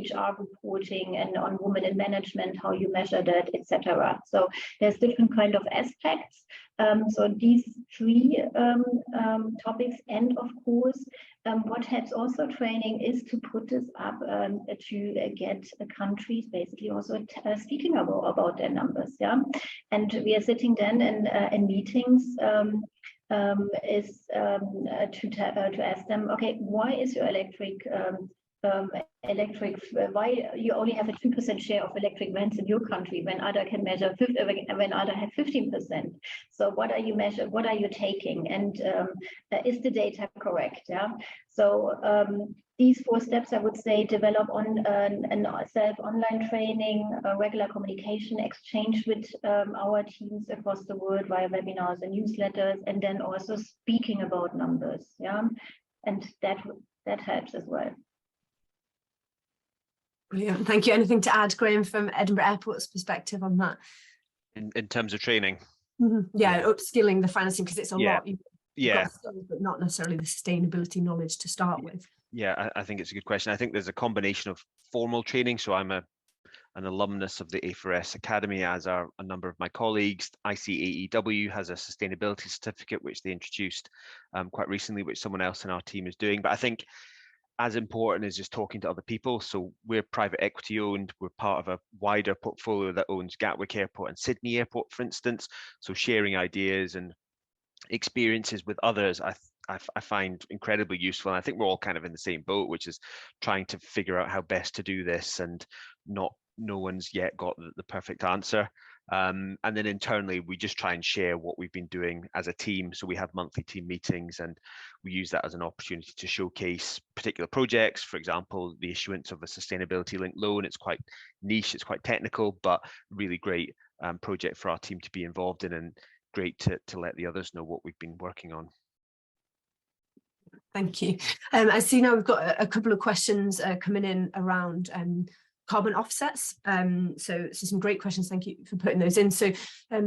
HR reporting and on women in management, how you measure that, etc. So there's different kind of aspects. So these 3 topics, and of course, what helps also training is to put this up to get countries basically also speaking about their numbers, and we are sitting then in meetings is to ask them, okay, why is your why you only have a 2% share of electric vans in your country when other can measure when other have 15%? So what are you measuring? What are you taking? And is the data correct? So these 4 steps, I would say, develop on online training, regular communication exchange with our teams across the world via webinars and newsletters, and then also speaking about numbers. And that helps as well. Brilliant. Thank you. Anything to add, Graham, from Edinburgh Airport's perspective on that? In terms of training? Yeah, upskilling the financing, because it's a lot. You've got skills, but not necessarily the sustainability knowledge to start with. Yeah, I think it's a good question. I think there's a combination of formal training. So I'm an alumnus of the A4S Academy, as are a number of my colleagues. ICAEW has a sustainability certificate, which they introduced quite recently, which someone else in our team is doing. But I think as important is just talking to other people. So we're private equity owned. We're part of a wider portfolio that owns Gatwick Airport and Sydney Airport, for instance. So sharing ideas and experiences with others, I find incredibly useful. And I think we're all kind of in the same boat, which is trying to figure out how best to do this, and no one's yet got the perfect answer. And then internally, we just try and share what we've been doing as a team. So we have monthly team meetings, and we use that as an opportunity to showcase particular projects. For example, the issuance of a sustainability-linked loan. It's quite niche, it's quite technical, but really great project for our team to be involved in, and great to let the others know what we've been working on. Thank you. I see now we've got a couple of questions coming in around carbon offsets. So some great questions. Thank you for putting those in. So a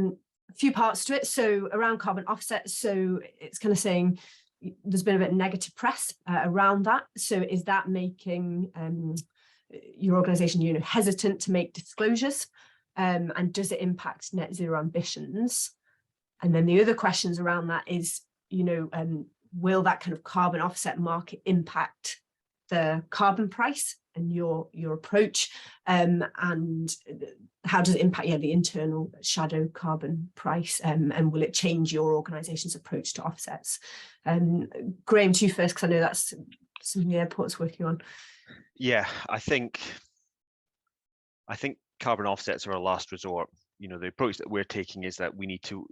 few parts to it. So around carbon offsets, so it's kind of saying there's been a bit of negative press around that. So is that making your organisation, hesitant to make disclosures? And does it impact net zero ambitions? And then the other questions around that is, will that kind of carbon offset market impact the carbon price and your approach, and how does it impact the internal shadow carbon price, and will it change your organisation's approach to offsets? Graham, to you first, because I know that's something the airport's working on. Yeah, I think carbon offsets are a last resort. The approach that we're taking is that we need to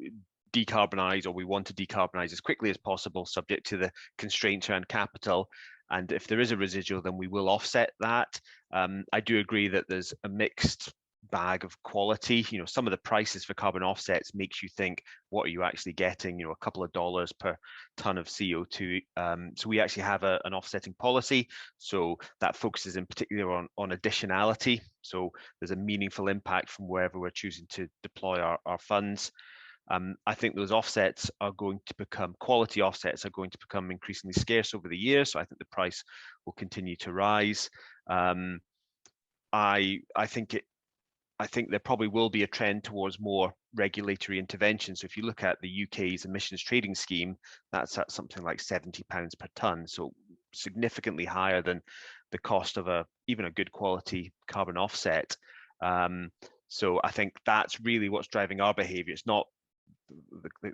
decarbonize, or we want to decarbonize as quickly as possible, subject to the constraints around capital. And if there is a residual, then we will offset that. I do agree that there's a mixed bag of quality. Some of the prices for carbon offsets makes you think, what are you actually getting? A couple of dollars per ton of CO2. So we actually have an offsetting policy. So that focuses in particular on additionality. So there's a meaningful impact from wherever we're choosing to deploy our funds. I think those offsets are going to become, quality offsets are going to become increasingly scarce over the years. So I think the price will continue to rise. I think there probably will be a trend towards more regulatory intervention. So if you look at the UK's emissions trading scheme, that's at something like £70 per tonne. So significantly higher than the cost of even a good quality carbon offset. So I think that's really what's driving our behaviour. It's not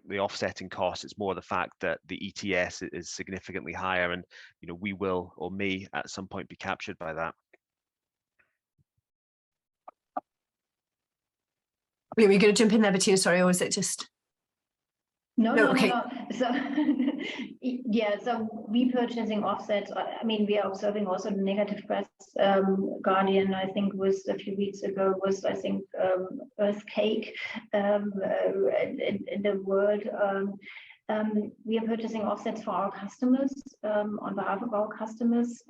the offsetting cost, it's more the fact that the ETS is significantly higher, and we will or may at some point be captured by that. Were you going to jump in there, Bettina? Sorry, or was it just? No. Okay. So yeah, so we purchasing offsets. I mean, we are observing also the negative press. Guardian, I think, was a few weeks ago, was, I think, Earth Cake in the world. We are purchasing offsets for our customers, on behalf of our customers.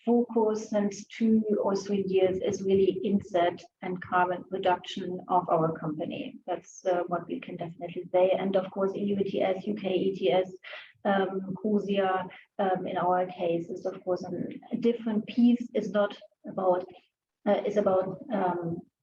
Focus since 2 or 3 years is really inset and carbon reduction of our company. That's what we can definitely say. And of course, EU ETS, UK ETS, COSIA, in our case, is of course a different piece. Is not about, is about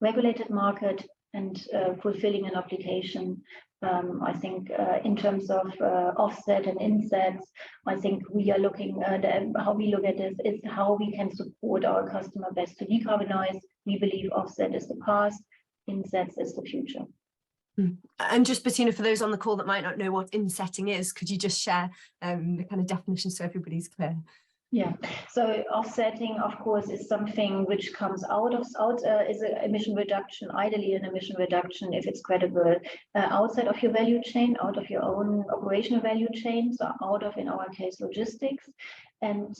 regulated market and fulfilling an obligation. I think in terms of offset and insets, I think we are looking at how we look at this is how we can support our customer best to decarbonize. We believe offset is the past, insets is the future. And just, Bettina, for those on the call that might not know what insetting is, could you just share the kind of definition so everybody's clear? Yeah, so offsetting, of course, is something which comes is an emission reduction, ideally an emission reduction, if it's credible, outside of your value chain, out of your own operational value chain, so out of, in our case, logistics. And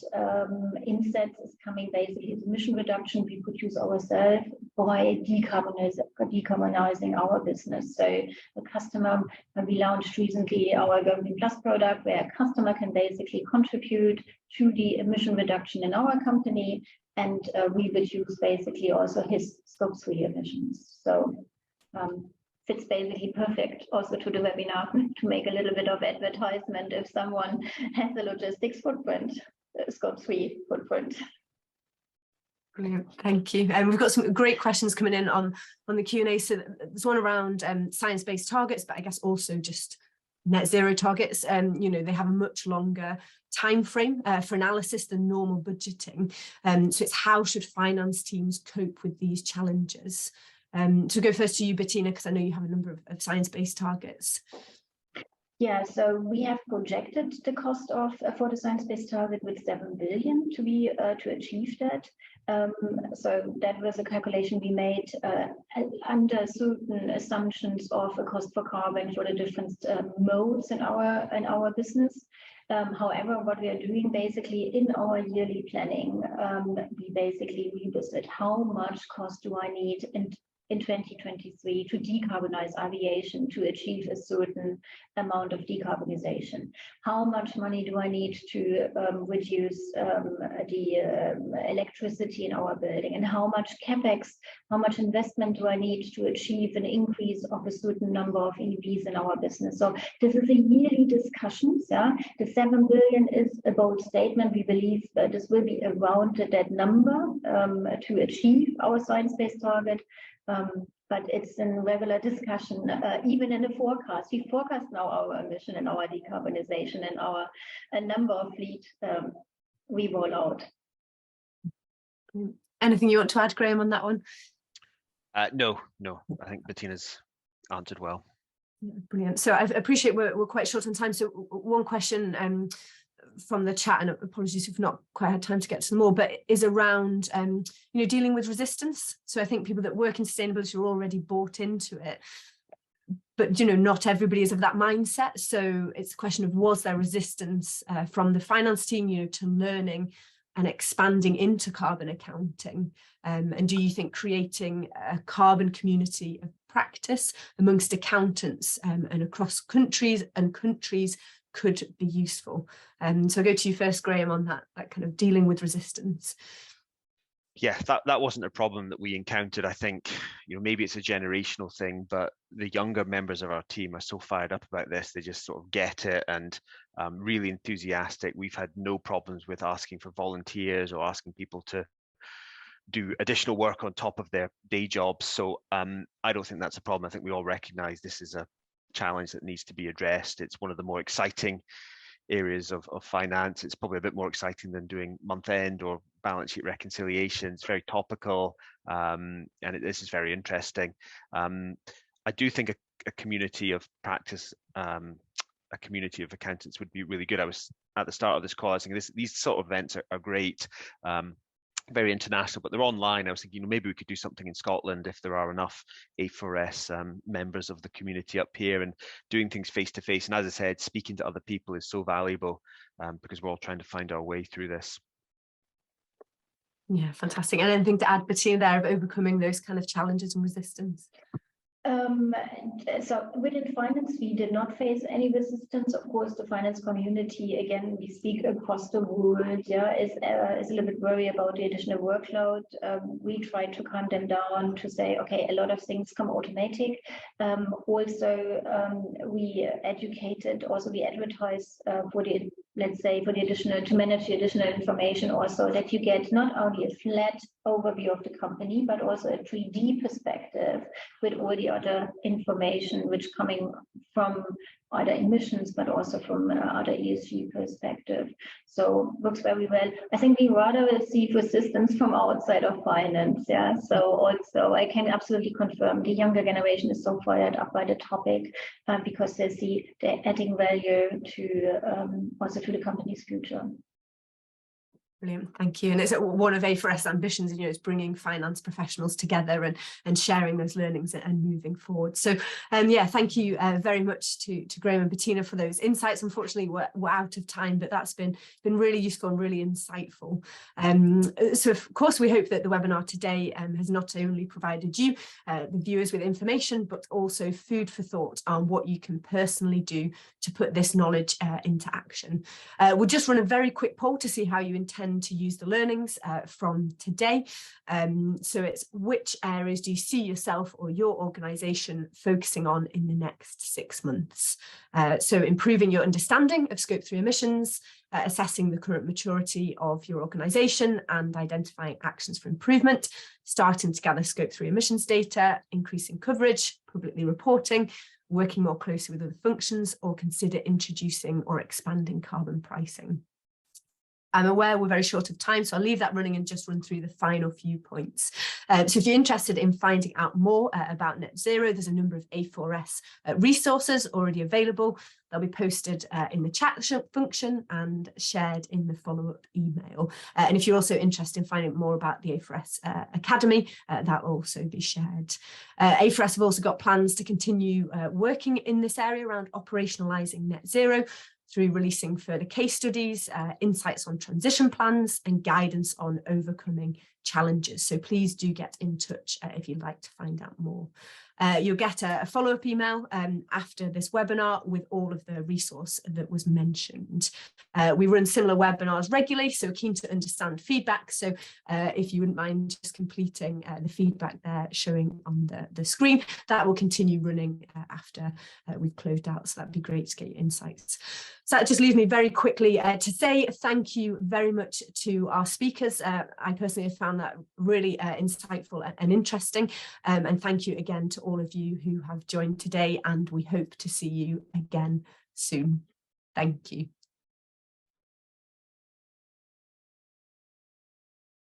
insets is coming basically as emission reduction we produce ourselves by decarbonizing our business. So a customer, we launched recently our Daunting Plus product, where a customer can basically contribute to the emission reduction in our company, and we reduce basically also his Scope 3 emissions. So fits basically perfect also to the webinar to make a little bit of advertisement if someone has a logistics footprint, Scope 3 footprint. Brilliant, thank you. And we've got some great questions coming in on the Q&A. So there's one around science-based targets, but I guess also just net zero targets. They have a much longer time frame for analysis than normal budgeting. So it's how should finance teams cope with these challenges? So go first to you, Bettina, because I know you have a number of science-based targets. Yeah, so we have projected the cost of for the science-based target with 7 billion to be to achieve that. So that was a calculation we made under certain assumptions of a cost for carbon for the different modes in our business. However, what we are doing basically in our yearly planning, we basically revisit how much cost do I need in 2023 to decarbonize aviation to achieve a certain amount of decarbonization. How much money do I need to reduce the electricity in our building, and how much capex, how much investment do I need to achieve an increase of a certain number of EVs in our business? So this is a yearly discussion. Yeah, the 7 billion is a bold statement. We believe that this will be around that number to achieve our science-based target. But it's a regular discussion, even in the forecast. We forecast now our emission and our decarbonization and our number of fleet we roll out. Anything you want to add, Graham, on that one? No, I think Bettina's answered well. Brilliant. So I appreciate we're quite short on time. So one question from the chat, and apologies if we've not quite had time to get to them all, but is around dealing with resistance. So I think people that work in sustainability are already bought into it, but not everybody is of that mindset. So it's a question of, was there resistance from the finance team to learning and expanding into carbon accounting, and do you think creating a carbon community of practice amongst accountants and across countries could be useful? So I'll go to you first, Graham, on that kind of dealing with resistance. Yeah, that wasn't a problem that we encountered. I think, maybe it's a generational thing, but the younger members of our team are so fired up about this. They just sort of get it and really enthusiastic. We've had no problems with asking for volunteers or asking people to do additional work on top of their day jobs. So I don't think that's a problem. I think we all recognize this is a challenge that needs to be addressed. It's one of the more exciting areas of finance. It's probably a bit more exciting than doing month end or balance sheet reconciliation. It's very topical, and this is very interesting. I do think a community of practice, a community of accountants would be really good. I was at the start of this call, I was thinking these sort of events are great. Very international, but they're online. I was thinking, maybe we could do something in Scotland if there are enough A4S members of the community up here, and doing things face to face. And as I said, speaking to other people is so valuable because we're all trying to find our way through this. Yeah, fantastic. And anything to add, Bettina, there of overcoming those kind of challenges and resistance? So within finance, we did not face any resistance. Of course, the finance community, again, we speak across the world, is a little bit worried about the additional workload. We try to calm them down to say, okay, a lot of things come automatic. Also, we educated, also we advertise for the, let's say, for the additional, to manage the additional information also, that you get not only a flat overview of the company, but also a 3D perspective with all the other information which coming from other emissions, but also from other ESG perspective. So works very well. I think we rather receive resistance from outside of finance. Yeah. So also I can absolutely confirm the younger generation is so fired up by the topic because they see they're adding value to also to the company's future. Brilliant, thank you. And it's one of A4S ambitions, is bringing finance professionals together and sharing those learnings and moving forward. So yeah, thank you very much to Graham and Bettina for those insights. Unfortunately, we're out of time, but that's been really useful and really insightful. So of course, we hope that the webinar today has not only provided you, the viewers, with information, but also food for thought on what you can personally do to put this knowledge into action. We'll just run a very quick poll to see how you intend to use the learnings from today. So it's, which areas do you see yourself or your organisation focusing on in the next 6 months? So improving your understanding of Scope 3 emissions, assessing the current maturity of your organisation and identifying actions for improvement, starting to gather Scope 3 emissions data, increasing coverage, publicly reporting, working more closely with other functions, or consider introducing or expanding carbon pricing. I'm aware we're very short of time, so I'll leave that running and just run through the final few points. So if you're interested in finding out more about net zero, there's a number of A4S resources already available. They'll be posted in the chat function and shared in the follow-up email. And if you're also interested in finding more about the A4S Academy, that will also be shared. A4S have also got plans to continue working in this area around operationalizing net zero, through releasing further case studies, insights on transition plans and guidance on overcoming challenges. So please do get in touch if you'd like to find out more. You'll get a follow-up email after this webinar with all of the resource that was mentioned. We run similar webinars regularly, so keen to understand feedback. So if you wouldn't mind just completing the feedback there showing on the screen, that will continue running after we've closed out. So that'd be great to get your insights. So that just leaves me very quickly to say thank you very much to our speakers. I personally have found that really insightful and interesting. And thank you again to all of you who have joined today, and we hope to see you again soon. Thank you.